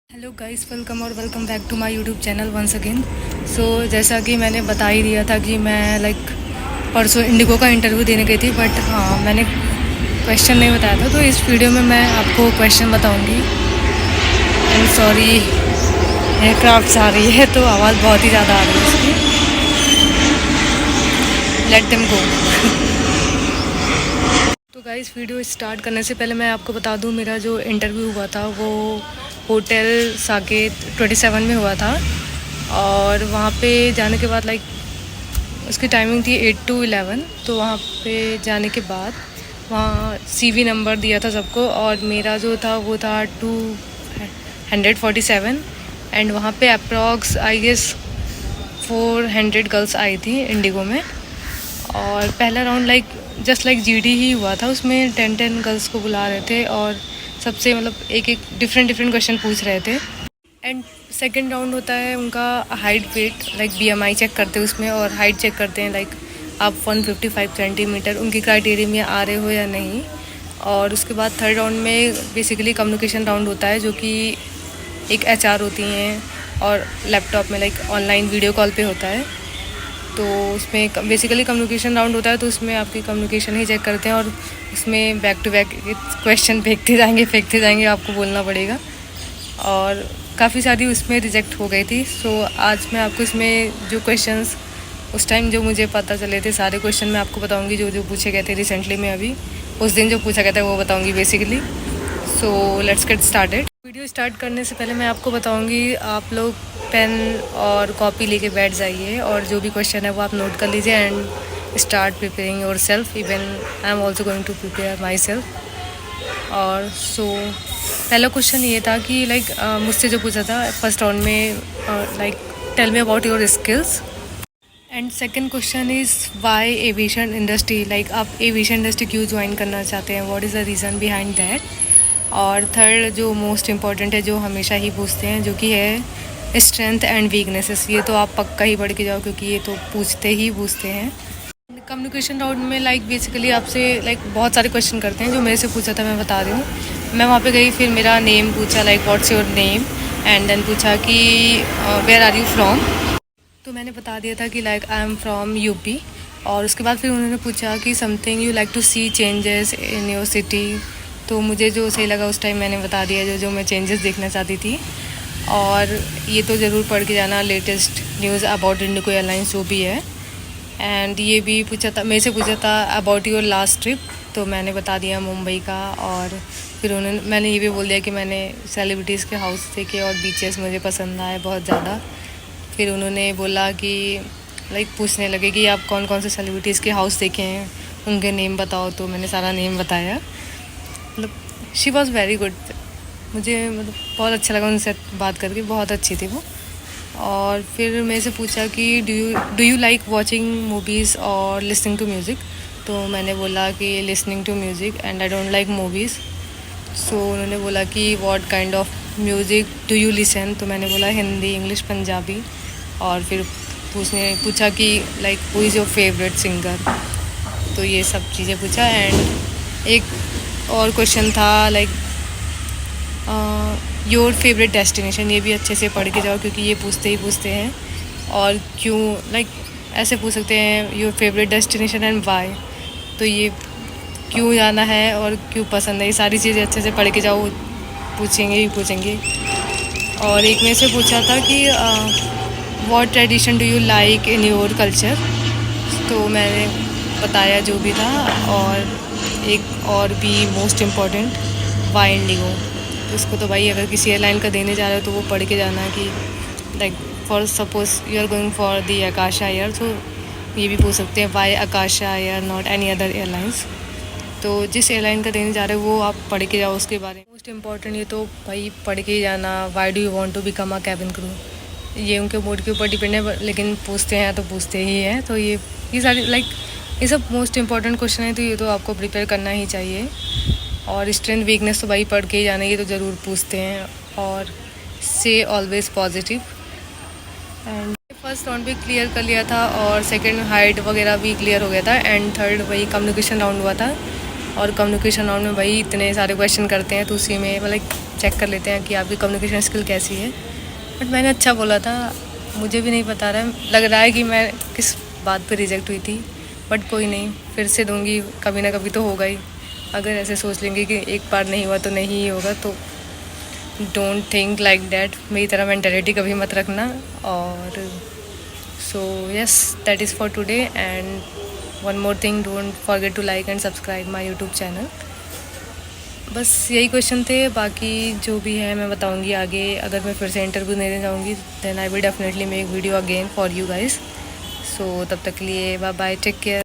Hello guys, welcome back to my YouTube channel once again. जैसा कि मैंने बता ही दिया था कि मैं परसों इंडिगो का इंटरव्यू देने गई थी, बट हाँ मैंने क्वेश्चन नहीं बताया था। तो इस वीडियो में मैं आपको क्वेश्चन बताऊंगी। एंड सॉरी, एयरक्राफ्ट आ रही है तो आवाज़ बहुत ही ज़्यादा आ रही है उसकी। Let them go. तो गाइस, वीडियो स्टार्ट करने से पहले मैं आपको बता दूं, मेरा जो इंटरव्यू हुआ था वो होटल साकेत 27 में हुआ था। और वहाँ पे जाने के बाद उसकी टाइमिंग थी 8 to 11। तो वहाँ पे जाने के बाद वहाँ CV नंबर दिया था सबको, और मेरा जो था वो था 247। एंड वहाँ पे अप्रॉक्स आई गेस 400 गर्ल्स आई थी इंडिगो में। और पहला राउंड जस्ट GD ही हुआ था, उसमें 10 गर्ल्स को बुला रहे थे और सबसे एक एक डिफरेंट क्वेश्चन पूछ रहे थे। एंड सेकंड राउंड होता है उनका हाइट वेट, BMI चेक करते हैं उसमें, और हाइट चेक करते हैं आप 155 सेंटीमीटर उनकी क्राइटेरिया में आ रहे हो या नहीं। और उसके बाद थर्ड राउंड में बेसिकली कम्युनिकेशन राउंड होता है, जो कि एक HR होती हैं और लैपटॉप में ऑनलाइन वीडियो कॉल पे होता है। तो उसमें बेसिकली कम्युनिकेशन राउंड होता है, तो उसमें आपकी कम्युनिकेशन ही चेक करते हैं, और उसमें बैक टू बैक क्वेश्चन फेंकते जाएंगे, आपको बोलना पड़ेगा। और काफ़ी सारी उसमें रिजेक्ट हो गई थी। आज मैं आपको इसमें जो क्वेश्चंस उस टाइम जो मुझे पता चले थे, सारे क्वेश्चन मैं आपको बताऊंगी, जो पूछे गए थे रिसेंटली में, अभी उस दिन जो पूछा गया था वो बताऊंगी basically. Let's get started. Video start करने से पहले मैं आपको बताऊंगी, आप लोग पेन और कॉपी लेके बैठ जाइए, और जो भी क्वेश्चन है वो आप नोट कर लीजिए and start preparing your self. Even I am also going to prepare my self. और पहला क्वेश्चन ये था कि मुझसे जो पूछा था फर्स्ट राउंड में, tell me about your skills. And second question is why aviation industry, आप एविएशन इंडस्ट्री क्यों ज्वाइन करना चाहते हैं, what is the reason behind that. और थर्ड जो मोस्ट इम्पॉर्टेंट है, जो हमेशा ही पूछते हैं, जो कि है स्ट्रेंथ एंड वीकनेसेस। ये तो आप पक्का ही पढ़ के जाओ, क्योंकि ये तो पूछते हैं। कम्युनिकेशन राउंड में बेसिकली आपसे बहुत सारे क्वेश्चन करते हैं। जो मेरे से पूछा था मैं बता रही हूँ। मैं वहाँ पे गई, फिर मेरा नेम पूछा, what's your name, and then पूछा कि वेयर आर यू फ्रॉम। तो मैंने बता दिया था कि आई एम फ्रॉम UP। और उसके बाद फिर उन्होंने पूछा कि something you like to see changes in your city. तो मुझे जो सही लगा उस टाइम मैंने बता दिया, जो मैं चेंजेस देखना चाहती थी। और ये तो ज़रूर पढ़ के जाना, latest news about Indigo airlines जो भी है। एंड ये भी पूछा था, मेरे से पूछा था अबाउट योर लास्ट ट्रिप। तो मैंने बता दिया मुंबई का। और फिर मैंने ये भी बोल दिया कि मैंने सेलिब्रिटीज़ के हाउस देखे और बीचेस मुझे पसंद आए बहुत ज़्यादा। फिर उन्होंने बोला कि पूछने लगे कि आप कौन कौन से सेलिब्रिटीज़ के हाउस देखे हैं, उनके नेम बताओ। तो मैंने सारा नेम बताया। She was very good. मुझे बहुत अच्छा लगा उनसे बात करके, बहुत अच्छी थी वो। और फिर मेरे से पूछा कि do you like watching movies और लिसनिंग टू म्यूज़िक। तो मैंने बोला कि listening to music and I don't like movies. उन्होंने बोला कि what kind of music do you listen. तो मैंने बोला हिंदी, इंग्लिश, पंजाबी। और फिर पूछा कि who is your favourite singer. तो ये सब चीज़ें पूछा। एंड एक और क्वेश्चन था योर फेवरेट डेस्टिनेशन। ये भी अच्छे से पढ़ के जाओ, क्योंकि ये पूछते हैं। और क्यों ऐसे पूछ सकते हैं your favourite destination and why. तो ये क्यों जाना है और क्यों पसंद है, ये सारी चीज़ें अच्छे से पढ़ के जाओ, पूछेंगे। और एक में से पूछा था कि what tradition do you like in your culture. तो मैंने बताया जो भी था। और एक और भी मोस्ट इम्पॉर्टेंट, वाई इंडिगो। तो इसको तो भाई अगर किसी एयरलाइन का देने जा रहे हो तो वो पढ़ के जाना कि for suppose you are going for the Akasa Air. तो ये भी पूछ सकते हैं why Akasa Air, not any other airlines. तो जिस एयरलाइन का देने जा रहे हो वो आप पढ़ के जाओ उसके बारे में। मोस्ट इम्पॉर्टेंट ये तो भाई पढ़ के ही जाना, why do you want to become a cabin crew. ये उनके मूड के ऊपर डिपेंड है, लेकिन पूछते हैं तो पूछते ही हैं। तो ये सारी ये सब मोस्ट इम्पॉर्टेंट क्वेश्चन है, तो ये तो आपको प्रिपेयर करना ही चाहिए। और स्ट्रेंथ वीकनेस तो भाई पढ़ के ही जाना, ये तो ज़रूर पूछते हैं। और से always positive. And first round भी क्लियर कर लिया था, और सेकंड हाइट वगैरह भी क्लियर हो गया था। एंड थर्ड वही कम्युनिकेशन राउंड हुआ था। और कम्युनिकेशन राउंड में भाई इतने सारे क्वेश्चन करते हैं, तो उसी में चेक कर लेते हैं कि आपकी कम्युनिकेशन स्किल कैसी है। बट मैंने अच्छा बोला था, मुझे भी नहीं पता लग रहा है कि मैं किस बात पे रिजेक्ट हुई थी। बट कोई नहीं, फिर से दूंगी, कभी ना कभी तो होगा ही। अगर ऐसे सोच लेंगे कि एक बार नहीं हुआ तो नहीं ही होगा, तो डोंट थिंक लाइक दैट, मेरी तरह मेंटालिटी कभी मत रखना। और so yes, that is for today. And one more thing, don't forget to like and subscribe my YouTube channel. बस यही क्वेश्चन थे, बाकी जो भी है मैं बताऊंगी आगे। अगर मैं फिर से इंटरव्यू देने जाऊंगी then I will definitely make video again for you guys. So तब तक के लिए बाय बाय, टेक केयर।